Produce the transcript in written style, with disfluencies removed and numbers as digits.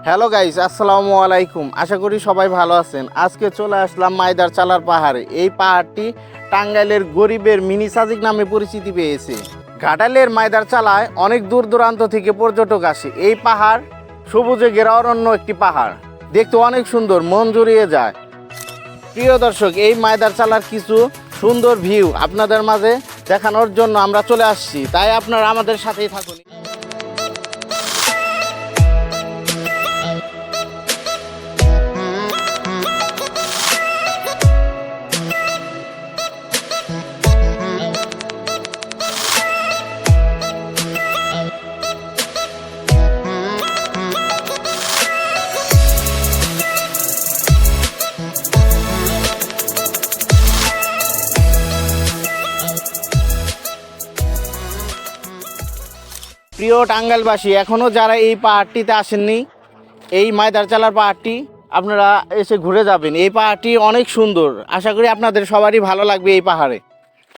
Hello guys, আসসালামু আলাইকুম। আশা করি সবাই ভালো আছেন। আজকে চলে আসলাম মাইদার চালার পাহাড়ে। এই পাহাড়টি টাঙ্গাইলের গরিবের মিনি সাজিক নামে পরিচিতি পেয়েছে। ঘাটালের মাইদার চালায় অনেক দূর দূরান্ত থেকে পর্যটক আসে। এই পাহাড় সবুজে ঘেরা অরণ্য একটি পাহাড়, দেখতে অনেক সুন্দর, মন জুড়িয়ে যায়। প্রিয় দর্শক, এই মাইদার চালার কিছু সুন্দর ভিউ আপনাদের মাঝে দেখানোর জন্য আমরা চলে আসছি, তাই আপনারা আমাদের সাথেই থাকুন। প্রিয় টাঙ্গাইলবাসী, এখনও যারা এই পাহাড়টিতে আসেননি, এই মাইদার চালার পাহাড়টি আপনারা এসে ঘুরে যাবেন। এই পাহাড়টি অনেক সুন্দর, আশা করি আপনাদের সবারই ভালো লাগবে এই পাহাড়ে।